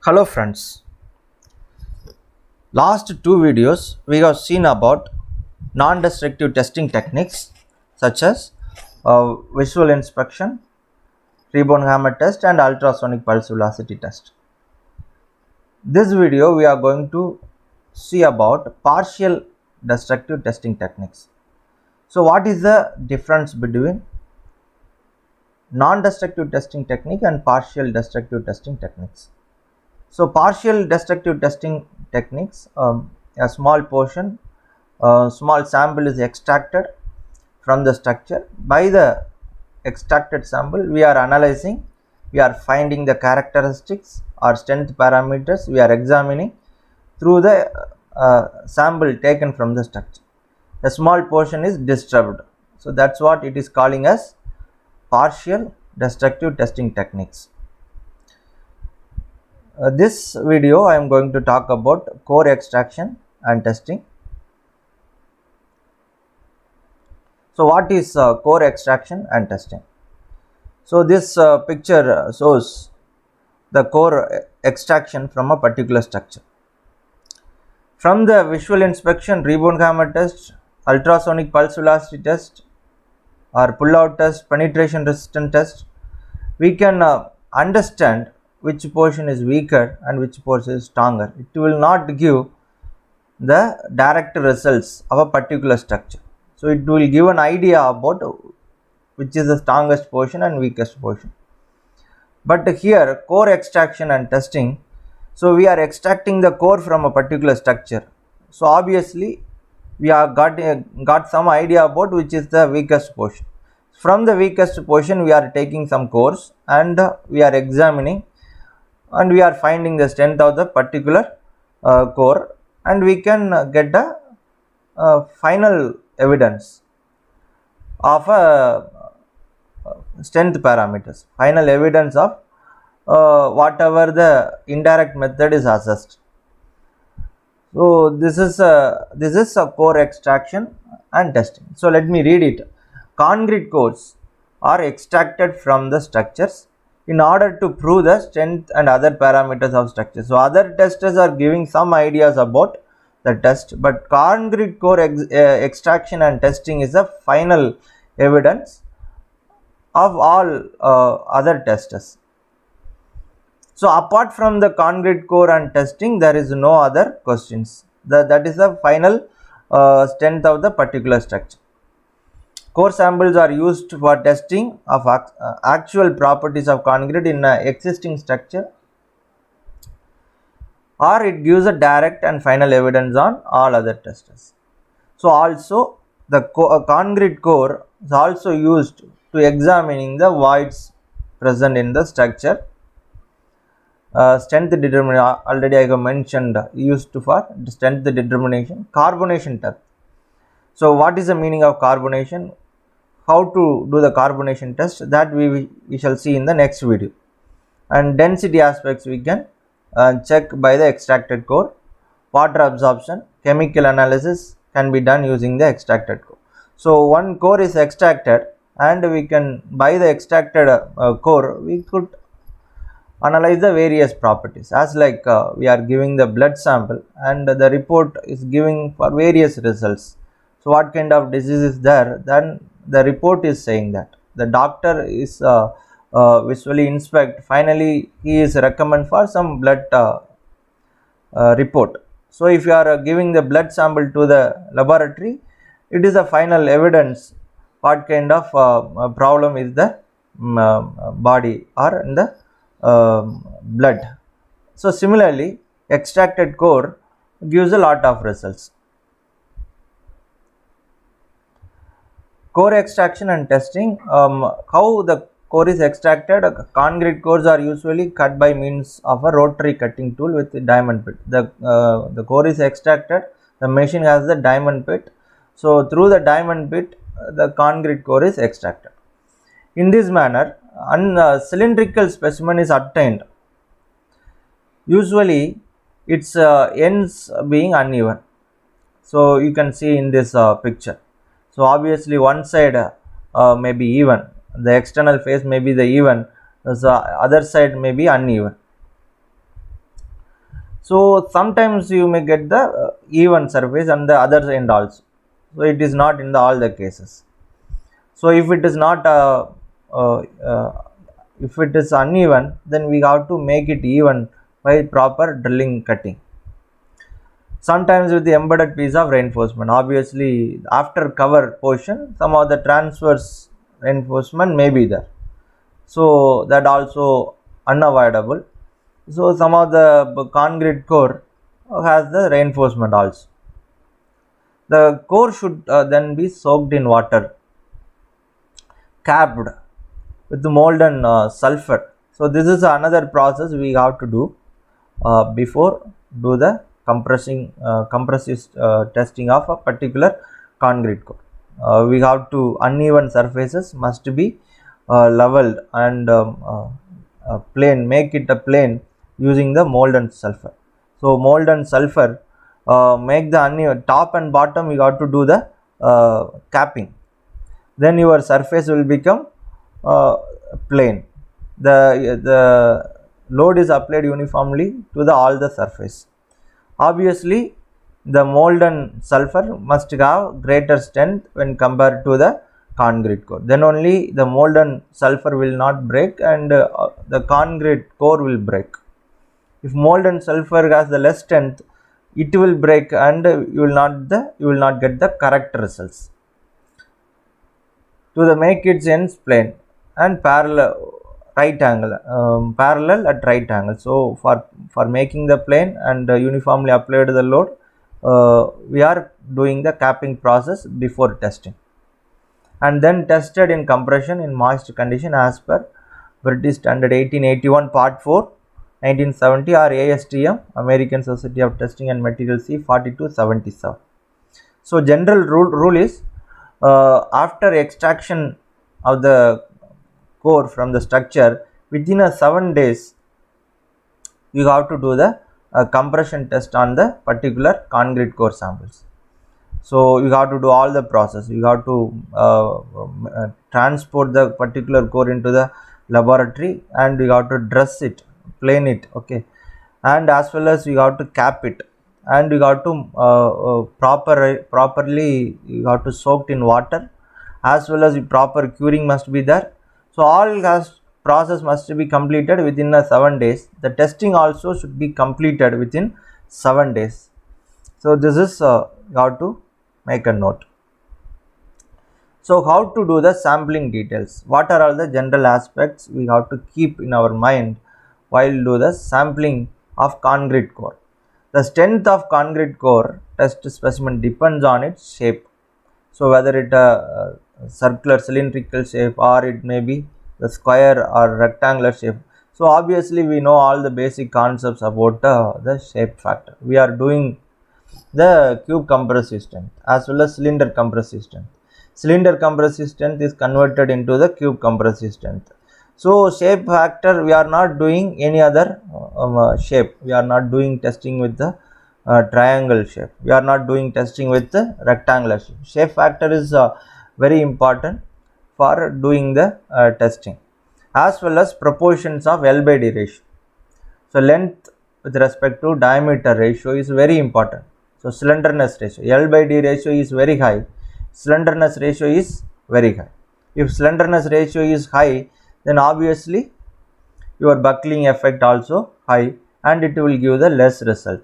Hello friends, last two videos we have seen about non-destructive testing techniques such as visual inspection, rebound hammer test and ultrasonic pulse velocity test. This video we are going to see about partial destructive testing techniques. So what is the difference between non-destructive testing technique and partial destructive testing techniques? So partial destructive testing techniques, a small portion, small sample is extracted from the structure. By the extracted sample, we are analyzing, we are finding the characteristics or strength parameters, we are examining through the sample taken from the structure. A small portion is disturbed. So that's what it is calling as partial destructive testing techniques. This video I am going to talk about core extraction and testing. So what is core extraction and testing? So this picture shows the core extraction from a particular structure. From the visual inspection, rebound hammer test, ultrasonic pulse velocity test or pull out test, penetration resistant test, we can understand which portion is weaker and which portion is stronger. It will not give the direct results of a particular structure. So it will give an idea about which is the strongest portion and weakest portion. But here core extraction and testing, so we are extracting the core from a particular structure. So obviously we have got some idea about which is the weakest portion. From the weakest portion we are taking some cores and we are examining and we are finding the strength of the particular core, and we can get the final evidence of strength parameters, final evidence of whatever the indirect method is assessed. So this is a core extraction and testing. So let me read it. Concrete cores are extracted from the structures in order to prove the strength and other parameters of structure. So other testers are giving some ideas about the test, but concrete core extraction and testing is the final evidence of all other testers. So apart from the concrete core and testing, there is no other questions. That is the final strength of the particular structure. Core samples are used for testing of actual properties of concrete in an existing structure, or it gives a direct and final evidence on all other testers. So also the concrete core is also used to examining the voids present in the structure. Strength determination, already I have mentioned, used for strength determination. Carbonation test. So what is the meaning of carbonation? How to do the carbonation test, that we shall see in the next video. And density aspects we can check by the extracted core. Water absorption, chemical analysis can be done using the extracted core. So one core is extracted and we can, by the extracted core, we could analyze the various properties, as like we are giving the blood sample and the report is giving for various results. So what kind of disease is there, then the report is saying that the doctor is visually inspect, finally he is recommend for some blood report. So if you are giving the blood sample to the laboratory, it is a final evidence what kind of problem is the body or in the blood. So similarly extracted core gives a lot of results. Core extraction and testing, how the core is extracted. Concrete cores are usually cut by means of a rotary cutting tool with a diamond pit. The core is extracted, the machine has the diamond pit, so through the diamond pit the concrete core is extracted. In this manner a cylindrical specimen is obtained. Usually its ends being uneven, so you can see in this picture. So obviously one side may be even, the external face may be the even, the other side may be uneven. So sometimes you may get the even surface and the other end also. So it is not in all the cases. So if it is not uh, uh, if it is uneven, then we have to make it even by proper drilling cutting. Sometimes with the embedded piece of reinforcement, obviously after cover portion some of the transverse reinforcement may be there, so that also unavoidable. So some of the concrete core has the reinforcement also. The core should then be soaked in water, capped with the molten sulfur. So this is another process we have to do before do the compressive testing of a particular concrete core. We have to uneven surfaces must be leveled and plane, make it a plane using the molten sulfur. So molten sulfur make the uneven top and bottom, you have to do the capping, then your surface will become plane. The load is applied uniformly to the all the surface. Obviously the molten sulfur must have greater strength when compared to the concrete core, then only the molten sulfur will not break and the concrete core will break. If molten sulfur has the less strength, it will break and you will not get the correct results. To the make its ends plane and parallel parallel at right angle. So for making the plane and uniformly applied the load, we are doing the capping process before testing, and then tested in compression in moist condition as per British Standard 1881 Part 4 1970 or ASTM American Society of Testing and Materials C 4277. So general rule is after extraction of the core from the structure, within a 7 days you have to do the compression test on the particular concrete core samples. So you have to do all the process, you have to transport the particular core into the laboratory and you have to dress it, plane it, okay, and as well as you have to cap it, and you got to properly you have to soaked in water, as well as proper curing must be there. So all has process must be completed within 7 days. The testing also should be completed within 7 days. So this is you have to make a note. So how to do the sampling details, what are all the general aspects we have to keep in our mind while do the sampling of concrete core. The strength of concrete core test specimen depends on its shape. So whether it a circular cylindrical shape or it may be the square or rectangular shape. So obviously we know all the basic concepts about the shape factor. We are doing the cube compressive strength as well as cylinder compressive strength. Cylinder compressive strength is converted into the cube compressive strength. So shape factor, we are not doing any other shape. We are not doing testing with the triangle shape. We are not doing testing with the rectangular shape. Shape factor is very important for doing the testing, as well as proportions of L by D ratio. So length with respect to diameter ratio is very important. So slenderness ratio, L by D ratio is very high, slenderness ratio is very high. If slenderness ratio is high, then obviously your buckling effect also high and it will give the less result.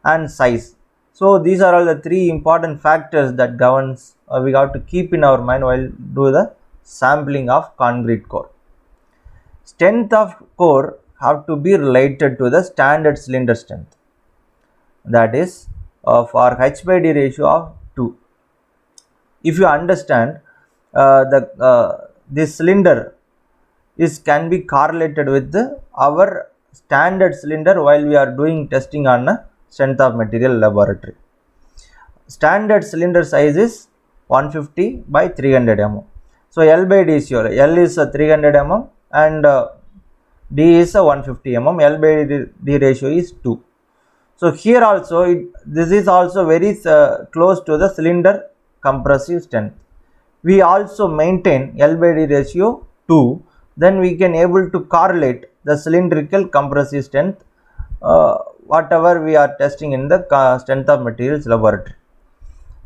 And size. So these are all the three important factors that governs we have to keep in our mind while do the sampling of concrete core. Strength of core have to be related to the standard cylinder strength, that is for H by D ratio of 2. If you understand this cylinder is can be correlated with our standard cylinder while we are doing testing on a strength of material laboratory. Standard cylinder size is 150 by 300 mm. So L by D is your L is 300 mm and D is 150 mm. L by D ratio is 2. So here also this is also very close to the cylinder compressive strength. We also maintain L by D ratio 2, then we can able to correlate the cylindrical compressive strength whatever we are testing in the strength of materials laboratory.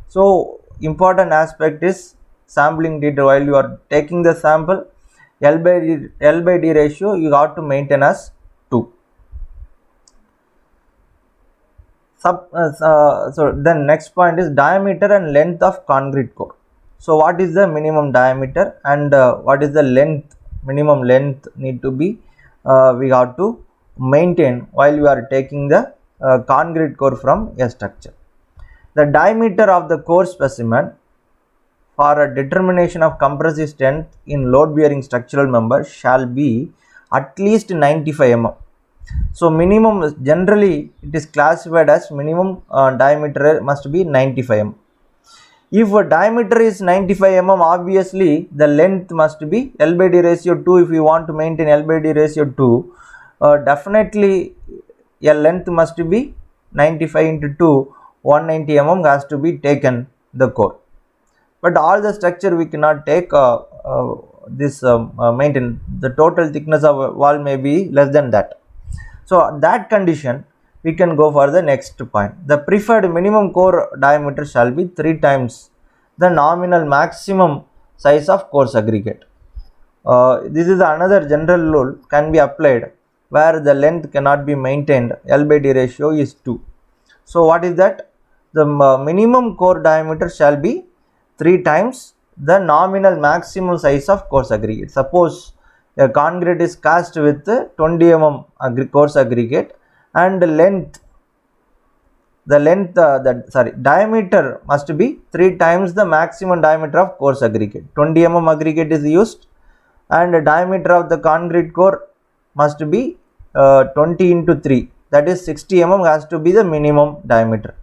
So important aspect is sampling data. While you are taking the sample, L by D ratio you have to maintain as 2. So then next point is diameter and length of concrete core. So what is the minimum diameter and what is the length, minimum length need to be we have to maintain while you are taking the concrete core from a structure. The diameter of the core specimen for a determination of compressive strength in load bearing structural member shall be at least 95 mm. So minimum, generally it is classified as minimum diameter must be 95 mm. If a diameter is 95 mm, obviously the length must be L by D ratio 2. If you want to maintain L by D ratio 2, definitely a length must be 95 into 2, 190 mm has to be taken the core. But all the structure we cannot take maintain. The total thickness of wall may be less than that. So that condition we can go for the next point. The preferred minimum core diameter shall be 3 times the nominal maximum size of coarse aggregate. This is another general rule can be applied where the length cannot be maintained. L by D ratio is 2. So what is that? The minimum core diameter shall be 3 times the nominal maximum size of coarse aggregate. Suppose a concrete is cast with 20 mm coarse aggregate and diameter must be 3 times the maximum diameter of coarse aggregate. 20 mm aggregate is used and the diameter of the concrete core must be 20 into 3, that is 60 mm has to be the minimum diameter.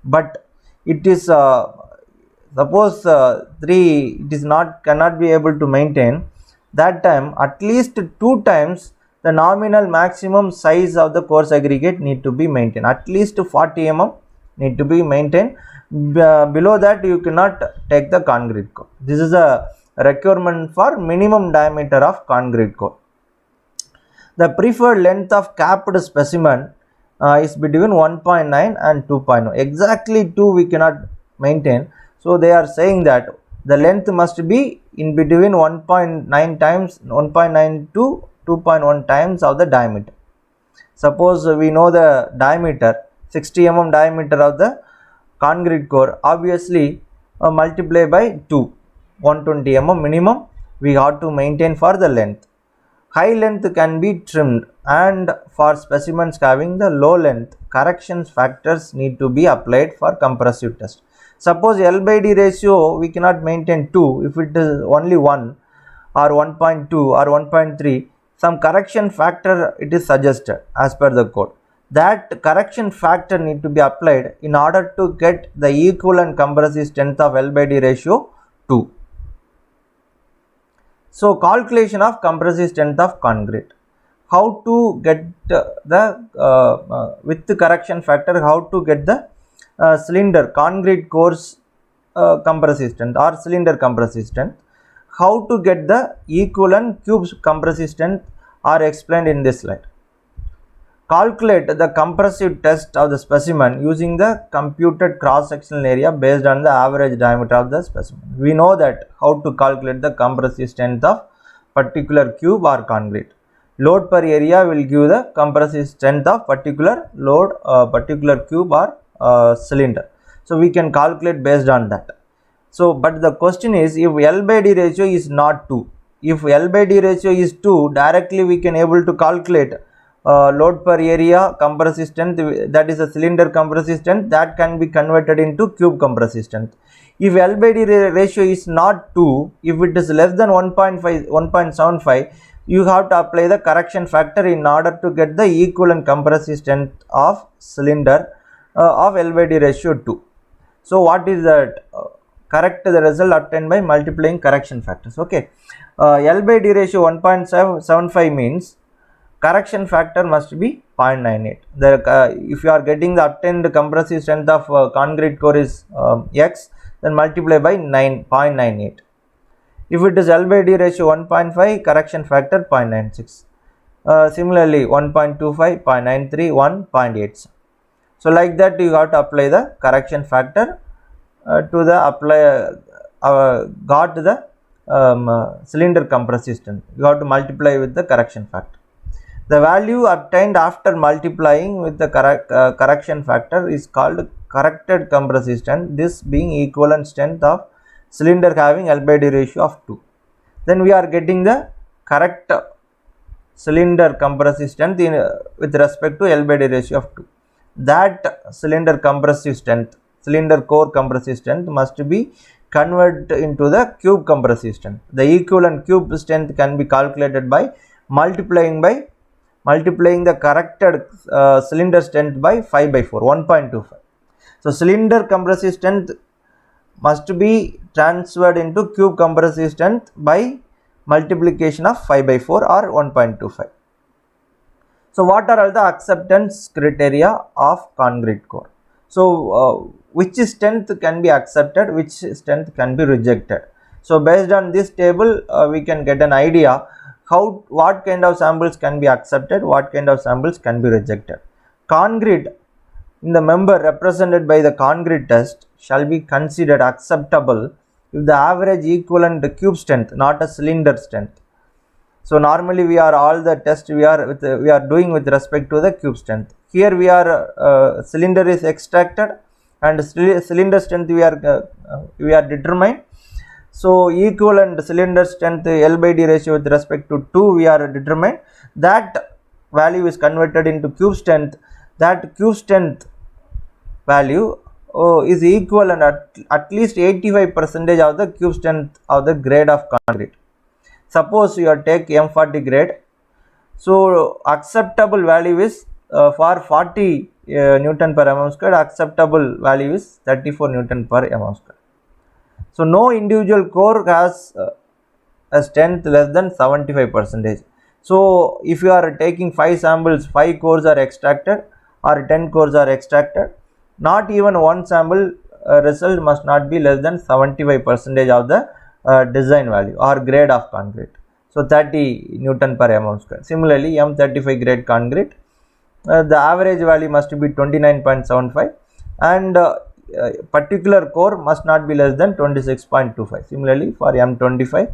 But it is suppose 3 it is cannot be able to maintain, that time at least 2 times the nominal maximum size of the coarse aggregate need to be maintained. At least 40 mm need to be maintained. Below that you cannot take the concrete core. This is a requirement for minimum diameter of concrete core. The preferred length of capped specimen is between 1.9 and 2.1. Exactly 2 we cannot maintain. So they are saying that the length must be in between 1.9 times 1.9 to 2.1 times of the diameter. Suppose we know the diameter 60 mm diameter of the concrete core, obviously multiply by 2, 120 mm minimum we have to maintain for the length. High length can be trimmed, and for specimens having the low length, correction factors need to be applied for compressive test. Suppose L by D ratio we cannot maintain 2, if it is only 1 or 1.2 or 1.3, some correction factor it is suggested as per the code. That correction factor need to be applied in order to get the equivalent compressive strength of L by D ratio 2. So calculation of compressive strength of concrete. How to get the with the correction factor, how to get the cylinder concrete core's compressive strength or cylinder compressive strength. How to get the equivalent cube compressive strength are explained in this slide. Calculate the compressive test of the specimen using the computed cross-sectional area based on the average diameter of the specimen. We know that how to calculate the compressive strength of particular cube or concrete. Load per area will give the compressive strength of particular load, particular cube or cylinder. So we can calculate based on that. So but the question is, if L by D ratio is not 2, if L by D ratio is 2, directly we can able to calculate load per area compressive strength, that is a cylinder compressive strength, that can be converted into cube compressive strength. If L by D ratio is not 2, if it is less than 1.5, 1.75, you have to apply the correction factor in order to get the equivalent compressive strength of cylinder of L by D ratio 2. So what is that? Correct the result obtained by multiplying correction factors. Okay, L by D ratio 1.75 means correction factor must be 0.98. If you are getting the obtained compressive strength of concrete core is x, then multiply by 0.98. If it is L by D ratio 1.5, correction factor 0.96. Similarly 1.25, 0.93, 1, 0.8. So like that you have to apply the correction factor to the got the cylinder compressive strength. You have to multiply with the correction factor. The value obtained after multiplying with the correction factor is called corrected compressive strength, this being equivalent strength of cylinder having L by D ratio of 2. Then we are getting the correct cylinder compressive strength with respect to L by D ratio of 2. That cylinder compressive strength, cylinder core compressive strength must be converted into the cube compressive strength. The equivalent cube strength can be calculated by multiplying the corrected cylinder strength by 5 by 4, 1.25. So cylinder compressive strength must be transferred into cube compressive strength by multiplication of 5 by 4 or 1.25. So what are all the acceptance criteria of concrete core? So which strength can be accepted, which strength can be rejected. So based on this table we can get an idea what kind of samples can be accepted, what kind of samples can be rejected. Concrete in the member represented by the concrete test shall be considered acceptable if the average equivalent cube strength, not a cylinder strength. So normally we are all the test we are doing with respect to the cube strength. Here we are cylinder is extracted and cylinder strength we are determined. So equivalent cylinder strength L by D ratio with respect to 2 we are determined. That value is converted into cube strength. That cube strength value is equivalent at least 85% of the cube strength of the grade of concrete. Suppose you are take M40 grade. So acceptable value is for 40 Newton per mm square, acceptable value is 34 Newton per mm square. So no individual core has a strength less than 75%. So if you are taking 5 samples, 5 cores are extracted or 10 cores are extracted, not even one sample result must not be less than 75% of the design value or grade of concrete. So 30 Newton per mm square. Similarly M35 grade concrete, the average value must be 29.75 and particular core must not be less than 26.25. Similarly for M25,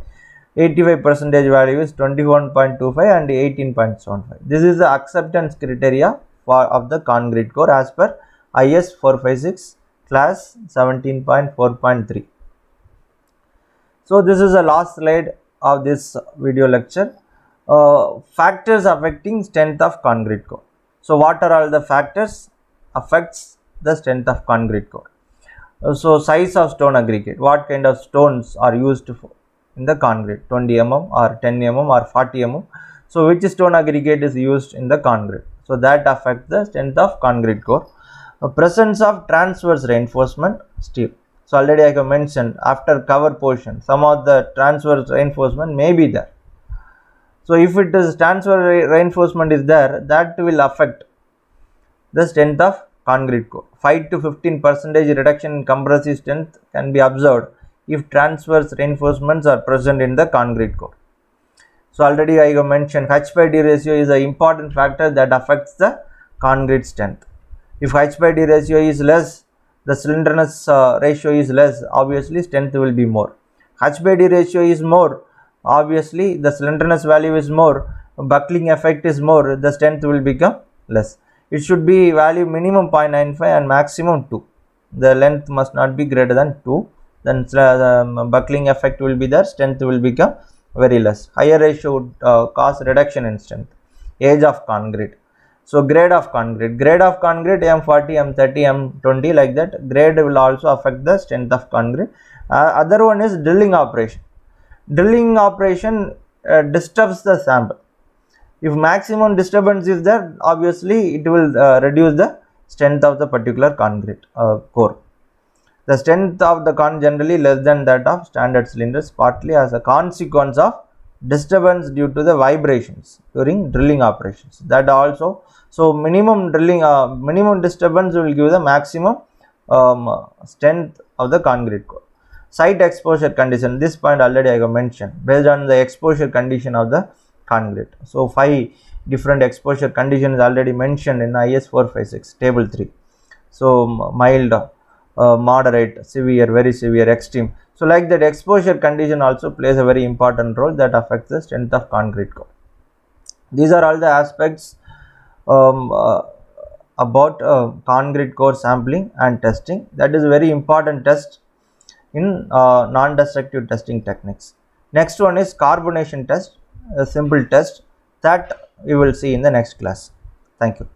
85% value is 21.25 and 18.75. This is the acceptance criteria of the concrete core as per IS 456 class 17.4.3. So this is the last slide of this video lecture. Factors affecting strength of concrete core. So what are all the factors affects the strength of concrete core? So size of stone aggregate, what kind of stones are used in the concrete, 20 mm or 10 mm or 40 mm. So which stone aggregate is used in the concrete? So that affects the strength of concrete core. Presence of transverse reinforcement steel. So already I have mentioned after cover portion some of the transverse reinforcement may be there. So if it is transverse reinforcement is there, that will affect the strength of concrete core. 5 to 15% reduction in compressive strength can be observed if transverse reinforcements are present in the concrete core. So already I have mentioned H by D ratio is an important factor that affects the concrete strength. If H by D ratio is less, the slenderness ratio is less, obviously strength will be more. H by D ratio is more, obviously the slenderness value is more, buckling effect is more, the strength will become less. It should be value minimum 0.95 and maximum 2. The length must not be greater than 2. Then buckling effect will be there, strength will become very less. Higher ratio would cause reduction in strength. Age of concrete. So grade of concrete. Grade of concrete M40, M30, M20 like that. Grade will also affect the strength of concrete. Other one is drilling operation. Drilling operation disturbs the sample. If maximum disturbance is there, obviously it will reduce the strength of the particular concrete core. The strength of the con generally less than that of standard cylinders, partly as a consequence of disturbance due to the vibrations during drilling operations. That also, so minimum drilling, minimum disturbance will give the maximum strength of the concrete core. Site exposure condition, this point already I have mentioned, based on the exposure condition of the concrete. So 5 different exposure conditions already mentioned in IS 456 table 3. So mild, moderate, severe, very severe, extreme. So like that, exposure condition also plays a very important role that affects the strength of concrete core. These are all the aspects um, uh, about concrete core sampling and testing. That is a very important test in non-destructive testing techniques. Next one is carbonation test, a simple test that we will see in the next class. Thank you.